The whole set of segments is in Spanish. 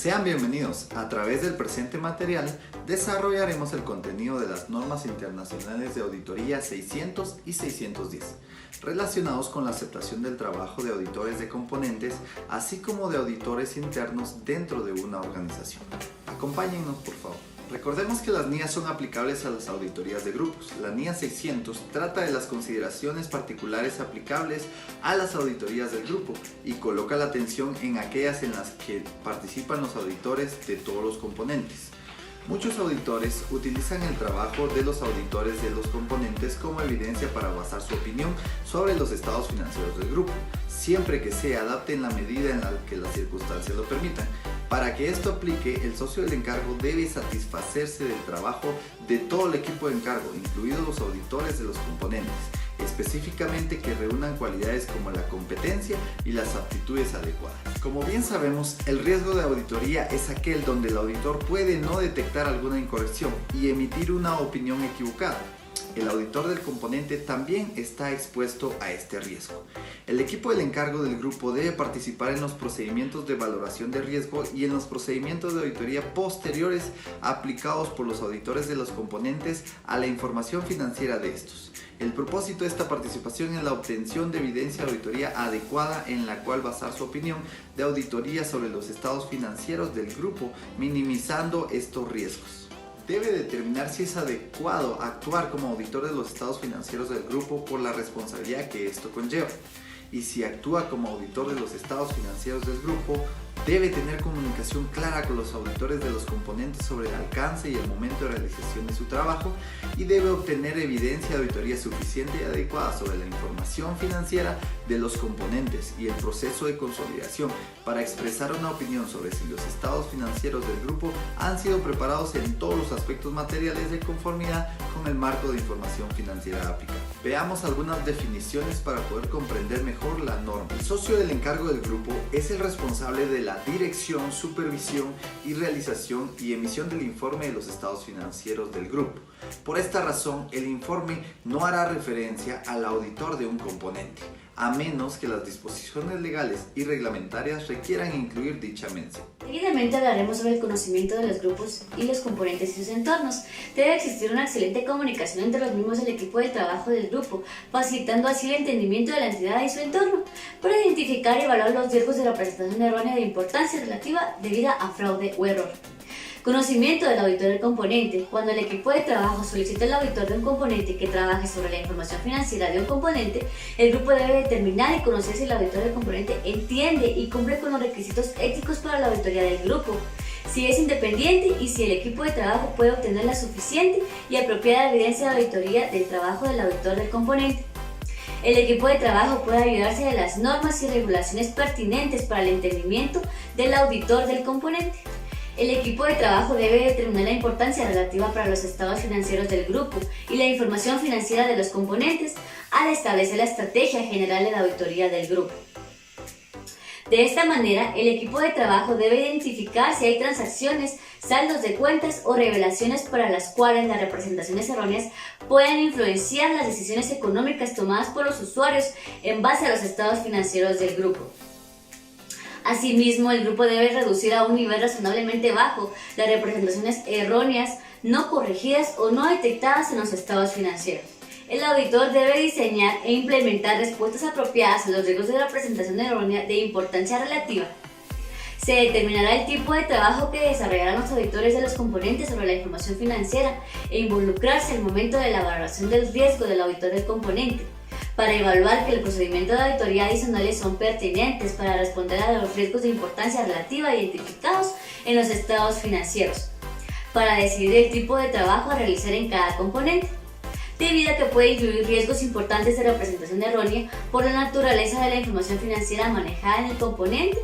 Sean bienvenidos. A través del presente material desarrollaremos el contenido de las normas internacionales de auditoría 600 y 610 relacionados con la aceptación del trabajo de auditores de componentes, así como de auditores internos dentro de una organización. Acompáñennos, por favor. Recordemos que las NIA son aplicables a las auditorías de grupos. La NIA 600 trata de las consideraciones particulares aplicables a las auditorías del grupo y coloca la atención en aquellas en las que participan los auditores de todos los componentes. Muchos auditores utilizan el trabajo de los auditores de los componentes como evidencia para basar su opinión sobre los estados financieros del grupo, siempre que se adapte en la medida en la que las circunstancias lo permitan. Para que esto aplique, el socio del encargo debe satisfacerse del trabajo de todo el equipo de encargo, incluidos los auditores de los componentes, específicamente que reúnan cualidades como la competencia y las aptitudes adecuadas. Como bien sabemos, el riesgo de auditoría es aquel donde el auditor puede no detectar alguna incorrección y emitir una opinión equivocada. El auditor del componente también está expuesto a este riesgo. El equipo del encargo del grupo debe participar en los procedimientos de valoración de riesgo y en los procedimientos de auditoría posteriores aplicados por los auditores de los componentes a la información financiera de estos. El propósito de esta participación es la obtención de evidencia de auditoría adecuada en la cual basar su opinión de auditoría sobre los estados financieros del grupo, minimizando estos riesgos. Debe determinar si es adecuado actuar como auditor de los estados financieros del grupo por la responsabilidad que esto conlleva. Y si actúa como auditor de los estados financieros del grupo, debe tener comunicación clara con los auditores de los componentes sobre el alcance y el momento de realización de su trabajo y debe obtener evidencia de auditoría suficiente y adecuada sobre la información financiera de los componentes y el proceso de consolidación para expresar una opinión sobre si los estados financieros del grupo han sido preparados en todos los aspectos materiales de conformidad con el marco de información financiera aplicable. Veamos algunas definiciones para poder comprender mejor la norma. El socio del encargo del grupo es el responsable de la dirección, supervisión y realización y emisión del informe de los estados financieros del grupo. Por esta razón, el informe no hará referencia al auditor de un componente, a menos que las disposiciones legales y reglamentarias requieran incluir dicha mención. Seguidamente hablaremos sobre el conocimiento de los grupos y los componentes y sus entornos. Debe existir una excelente comunicación entre los miembros del equipo de trabajo del grupo, facilitando así el entendimiento de la entidad y su entorno, para identificar y evaluar los riesgos de representación errónea de importancia relativa debida a fraude o error. Conocimiento del auditor del componente. Cuando el equipo de trabajo solicita al auditor de un componente que trabaje sobre la información financiera de un componente, el grupo debe determinar y conocer si el auditor del componente entiende y cumple con los requisitos éticos para la auditoría del grupo, si es independiente y si el equipo de trabajo puede obtener la suficiente y apropiada evidencia de auditoría del trabajo del auditor del componente. El equipo de trabajo puede ayudarse de las normas y regulaciones pertinentes para el entendimiento del auditor del componente. El equipo de trabajo debe determinar la importancia relativa para los estados financieros del grupo y la información financiera de los componentes al establecer la estrategia general de la auditoría del grupo. De esta manera, el equipo de trabajo debe identificar si hay transacciones, saldos de cuentas o revelaciones para las cuales las representaciones erróneas puedan influenciar las decisiones económicas tomadas por los usuarios en base a los estados financieros del grupo. Asimismo, el grupo debe reducir a un nivel razonablemente bajo las representaciones erróneas, no corregidas o no detectadas en los estados financieros. El auditor debe diseñar e implementar respuestas apropiadas a los riesgos de representación errónea de importancia relativa. Se determinará el tipo de trabajo que desarrollarán los auditores de los componentes sobre la información financiera e involucrarse al momento de la valoración del riesgo del auditor del componente, para evaluar que el procedimiento de auditoría adicionales son pertinentes para responder a los riesgos de importancia relativa identificados en los estados financieros, para decidir el tipo de trabajo a realizar en cada componente, debido a que puede incluir riesgos importantes de representación errónea por la naturaleza de la información financiera manejada en el componente.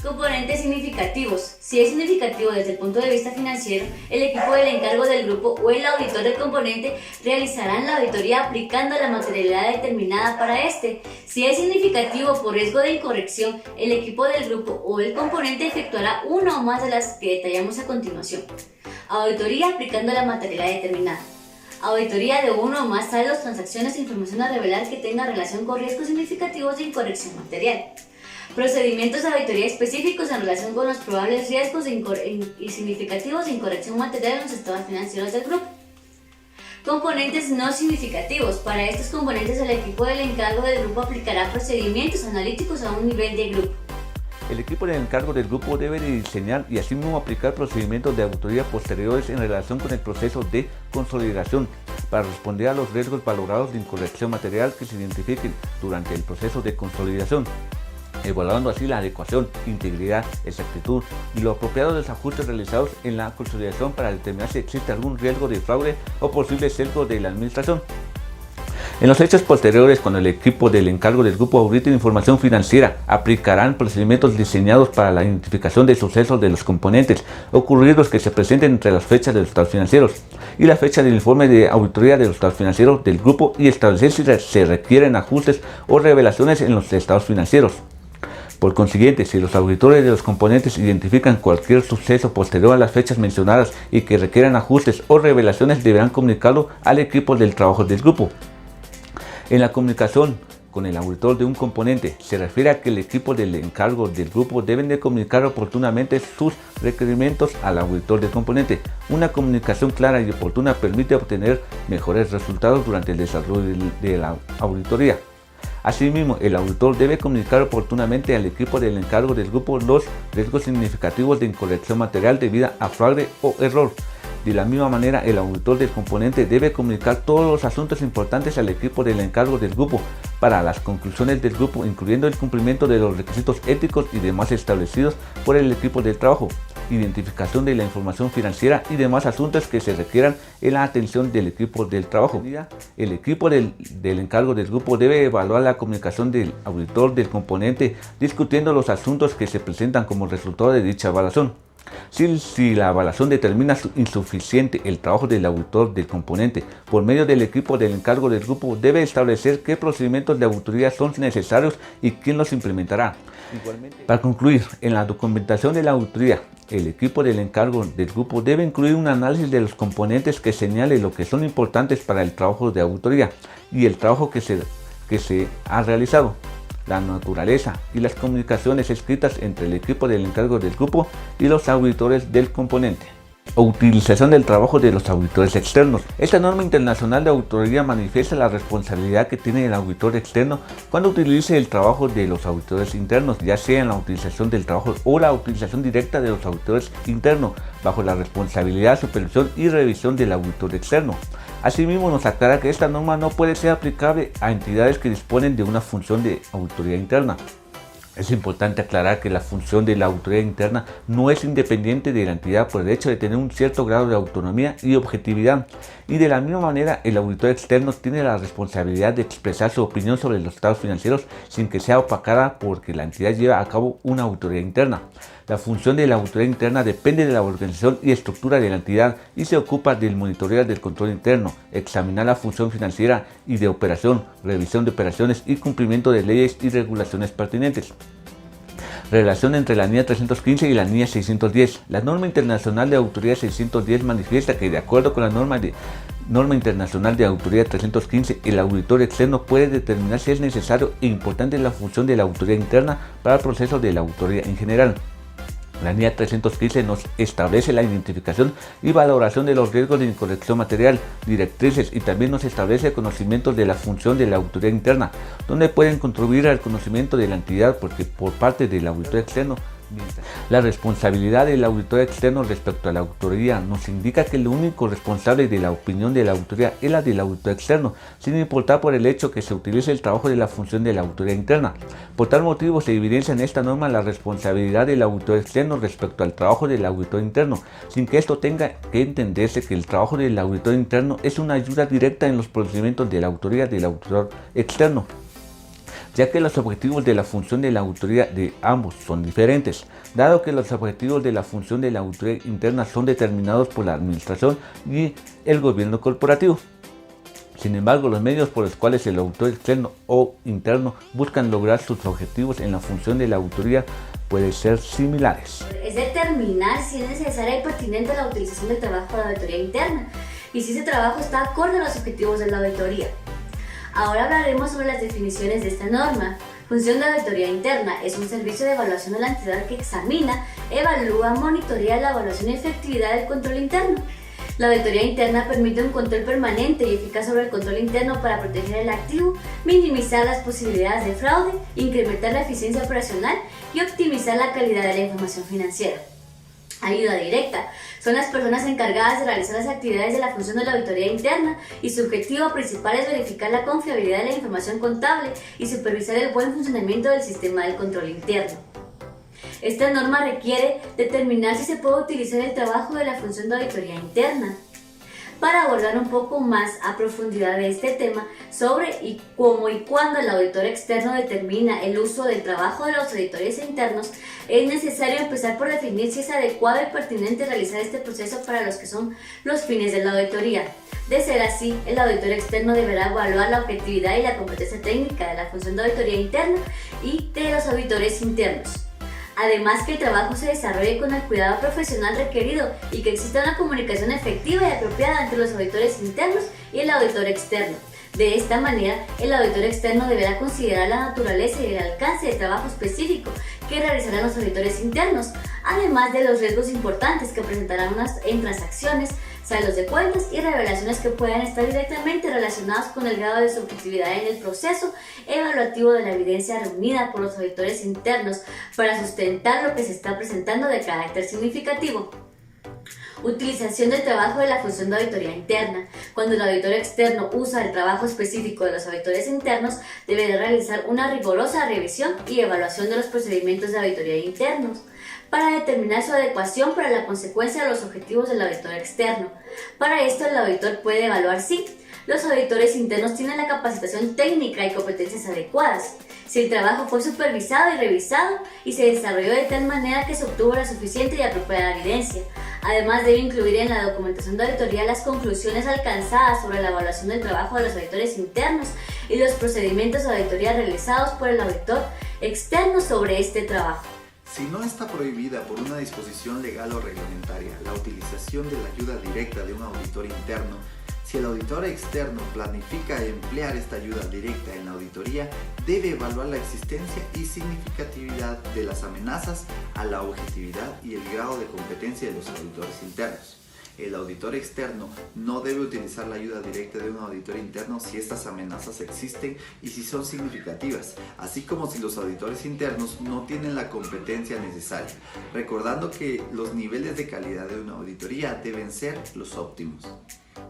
Componentes significativos. Si es significativo desde el punto de vista financiero, el equipo del encargo del grupo o el auditor del componente realizarán la auditoría aplicando la materialidad determinada para este. Si es significativo por riesgo de incorrección, el equipo del grupo o el componente efectuará una o más de las que detallamos a continuación. Auditoría aplicando la materialidad determinada. Auditoría de uno o más saldos, transacciones e información a revelar que tenga relación con riesgos significativos de incorrección material. Procedimientos de auditoría específicos en relación con los probables riesgos y significativos de incorrección material en los estados financieros del grupo. Componentes no significativos. Para estos componentes el equipo del encargo del grupo aplicará procedimientos analíticos a un nivel de grupo. El equipo de encargo del grupo debe de diseñar y asimismo aplicar procedimientos de auditoría posteriores en relación con el proceso de consolidación para responder a los riesgos valorados de incorrección material que se identifiquen durante el proceso de consolidación, evaluando así la adecuación, integridad, exactitud y lo apropiado de los ajustes realizados en la consolidación para determinar si existe algún riesgo de fraude o posible sesgo de la administración. En los hechos posteriores, cuando el equipo del encargo del grupo audite información financiera, aplicarán procedimientos diseñados para la identificación de sucesos de los componentes ocurridos que se presenten entre las fechas de los estados financieros y la fecha del informe de auditoría de los estados financieros del grupo y establecer si se requieren ajustes o revelaciones en los estados financieros. Por consiguiente, si los auditores de los componentes identifican cualquier suceso posterior a las fechas mencionadas y que requieran ajustes o revelaciones, deberán comunicarlo al equipo del trabajo del grupo. En la comunicación con el auditor de un componente, se refiere a que el equipo del encargo del grupo deben de comunicar oportunamente sus requerimientos al auditor del componente. Una comunicación clara y oportuna permite obtener mejores resultados durante el desarrollo de la auditoría. Asimismo, el auditor debe comunicar oportunamente al equipo del encargo del grupo los riesgos significativos de incorrección material debida a fraude o error. De la misma manera, el auditor del componente debe comunicar todos los asuntos importantes al equipo del encargo del grupo para las conclusiones del grupo, incluyendo el cumplimiento de los requisitos éticos y demás establecidos por el equipo de trabajo, identificación de la información financiera y demás asuntos que se requieran en la atención del equipo del trabajo. El equipo del encargo del grupo debe evaluar la comunicación del auditor del componente, discutiendo los asuntos que se presentan como resultado de dicha evaluación. Si la evaluación determina insuficiente el trabajo del auditor del componente, por medio del equipo del encargo del grupo debe establecer qué procedimientos de auditoría son necesarios y quién los implementará. Para concluir, en la documentación de la auditoría, el equipo del encargo del grupo debe incluir un análisis de los componentes que señale lo que son importantes para el trabajo de auditoría y el trabajo que se ha realizado, la naturaleza y las comunicaciones escritas entre el equipo del encargo del grupo y los auditores del componente. Utilización del trabajo de los auditores externos. Esta norma internacional de auditoría manifiesta la responsabilidad que tiene el auditor externo cuando utilice el trabajo de los auditores internos, ya sea en la utilización del trabajo o la utilización directa de los auditores internos, bajo la responsabilidad, supervisión y revisión del auditor externo. Asimismo, nos aclara que esta norma no puede ser aplicable a entidades que disponen de una función de auditoría interna. Es importante aclarar que la función de la auditoría interna no es independiente de la entidad por el hecho de tener un cierto grado de autonomía y objetividad, y de la misma manera el auditor externo tiene la responsabilidad de expresar su opinión sobre los estados financieros sin que sea opacada porque la entidad lleva a cabo una auditoría interna. La función de la auditoría interna depende de la organización y estructura de la entidad y se ocupa del monitoreo del control interno, examinar la función financiera y de operación, revisión de operaciones y cumplimiento de leyes y regulaciones pertinentes. Relación entre la NIA 315 y la NIA 610. La norma internacional de auditoría 610 manifiesta que, de acuerdo con la norma internacional de auditoría 315, el auditor externo puede determinar si es necesario e importante la función de la auditoría interna para el proceso de la auditoría en general. La NIA 315 nos establece la identificación y valoración de los riesgos de incorrección material, directrices y también nos establece conocimientos de la función de la auditoría interna, donde pueden contribuir al conocimiento de la entidad porque por parte del auditor externo. La responsabilidad del auditor externo respecto a la auditoría nos indica que el único responsable de la opinión de la auditoría es la del auditor externo, sin importar por el hecho que se utilice el trabajo de la función de la auditoría interna. Por tal motivo se evidencia en esta norma la responsabilidad del auditor externo respecto al trabajo del auditor interno, sin que esto tenga que entenderse que el trabajo del auditor interno es una ayuda directa en los procedimientos de la auditoría del auditor externo, ya que los objetivos de la función de la auditoría de ambos son diferentes, dado que los objetivos de la función de la auditoría interna son determinados por la administración y el gobierno corporativo. Sin embargo, los medios por los cuales el auditor externo o interno buscan lograr sus objetivos en la función de la auditoría pueden ser similares. Es determinar si es necesaria y pertinente la utilización del trabajo de auditoría interna. y si ese trabajo está acorde a los objetivos de la auditoría. Ahora hablaremos sobre las definiciones de esta norma. Función de auditoría interna es un servicio de evaluación de la entidad que examina, evalúa, monitorea la evaluación y efectividad del control interno. La auditoría interna permite un control permanente y eficaz sobre el control interno para proteger el activo, minimizar las posibilidades de fraude, incrementar la eficiencia operacional y optimizar la calidad de la información financiera. Ayuda directa. Son las personas encargadas de realizar las actividades de la función de la auditoría interna y su objetivo principal es verificar la confiabilidad de la información contable y supervisar el buen funcionamiento del sistema del control interno. Esta norma requiere determinar si se puede utilizar el trabajo de la función de auditoría interna. Para abordar un poco más a profundidad de este tema sobre cómo y cuándo el auditor externo determina el uso del trabajo de los auditores internos, es necesario empezar por definir si es adecuado y pertinente realizar este proceso para los que son los fines de la auditoría. De ser así, el auditor externo deberá evaluar la objetividad y la competencia técnica de la función de auditoría interna y de los auditores internos. Además, que el trabajo se desarrolle con el cuidado profesional requerido y que exista una comunicación efectiva y apropiada entre los auditores internos y el auditor externo. De esta manera, el auditor externo deberá considerar la naturaleza y el alcance del trabajo específico que realizarán los auditores internos, además de los riesgos importantes que presentarán en transacciones, saldos de cuentas y revelaciones que puedan estar directamente relacionados con el grado de subjetividad en el proceso evaluativo de la evidencia reunida por los auditores internos para sustentar lo que se está presentando de carácter significativo. Utilización del trabajo de la función de auditoría interna. Cuando el auditor externo usa el trabajo específico de los auditores internos, deberá realizar una rigurosa revisión y evaluación de los procedimientos de auditoría internos para determinar su adecuación para la consecuencia de los objetivos del auditor externo. Para esto, el auditor puede evaluar si los auditores internos tienen la capacitación técnica y competencias adecuadas, si el trabajo fue supervisado y revisado y se desarrolló de tal manera que se obtuvo la suficiente y apropiada evidencia. Además, debe incluir en la documentación de auditoría las conclusiones alcanzadas sobre la evaluación del trabajo de los auditores internos y los procedimientos de auditoría realizados por el auditor externo sobre este trabajo. Si no está prohibida por una disposición legal o reglamentaria la utilización de la ayuda directa de un auditor interno, si el auditor externo planifica emplear esta ayuda directa en la auditoría, debe evaluar la existencia y significatividad de las amenazas a la objetividad y el grado de competencia de los auditores internos. El auditor externo no debe utilizar la ayuda directa de un auditor interno si estas amenazas existen y si son significativas, así como si los auditores internos no tienen la competencia necesaria, recordando que los niveles de calidad de una auditoría deben ser los óptimos.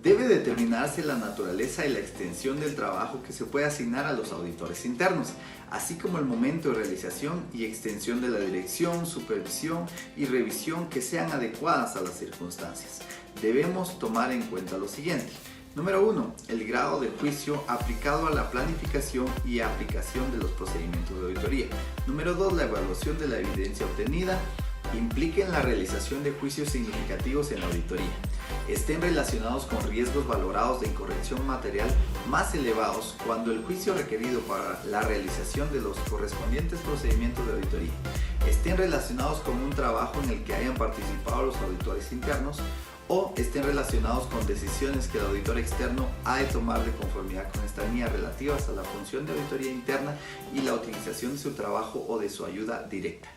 Debe determinarse la naturaleza y la extensión del trabajo que se puede asignar a los auditores internos, así como el momento de realización y extensión de la dirección, supervisión y revisión que sean adecuadas a las circunstancias. Debemos tomar en cuenta lo siguiente. Número 1. El grado de juicio aplicado a la planificación y aplicación de los procedimientos de auditoría. Número 2. La evaluación de la evidencia obtenida impliquen la realización de juicios significativos en la auditoría. Estén relacionados con riesgos valorados de incorrección material más elevados cuando el juicio requerido para la realización de los correspondientes procedimientos de auditoría. Estén relacionados con un trabajo en el que hayan participado los auditores internos o estén relacionados con decisiones que el auditor externo ha de tomar de conformidad con esta línea relativas a la función de auditoría interna y la utilización de su trabajo o de su ayuda directa.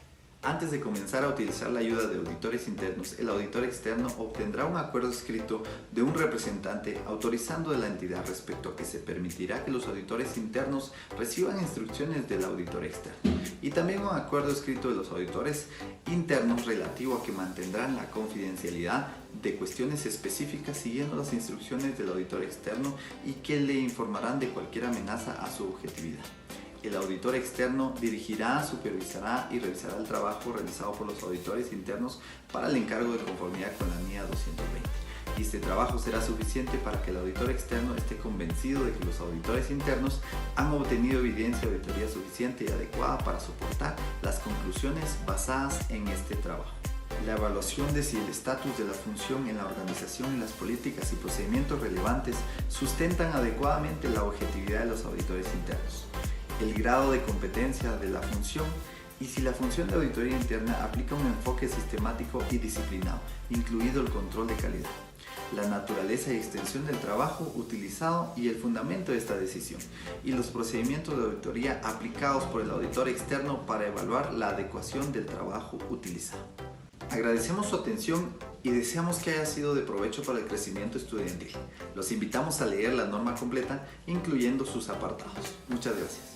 Antes de comenzar a utilizar la ayuda de auditores internos, el auditor externo obtendrá un acuerdo escrito de un representante autorizando de la entidad respecto a que se permitirá que los auditores internos reciban instrucciones del auditor externo y también un acuerdo escrito de los auditores internos relativo a que mantendrán la confidencialidad de cuestiones específicas siguiendo las instrucciones del auditor externo y que le informarán de cualquier amenaza a su objetividad. El auditor externo dirigirá, supervisará y revisará el trabajo realizado por los auditores internos para el encargo de conformidad con la NIA 220. Y este trabajo será suficiente para que el auditor externo esté convencido de que los auditores internos han obtenido evidencia de auditoría suficiente y adecuada para soportar las conclusiones basadas en este trabajo. La evaluación de si el estatus de la función en la organización y las políticas y procedimientos relevantes sustentan adecuadamente la objetividad de los auditores internos, el grado de competencia de la función y si la función de auditoría interna aplica un enfoque sistemático y disciplinado, incluido el control de calidad. la naturaleza y extensión del trabajo utilizado y el fundamento de esta decisión, y los procedimientos de auditoría aplicados por el auditor externo para evaluar la adecuación del trabajo utilizado. Agradecemos su atención y deseamos que haya sido de provecho para el crecimiento estudiantil. Los invitamos a leer la norma completa, incluyendo sus apartados. Muchas gracias.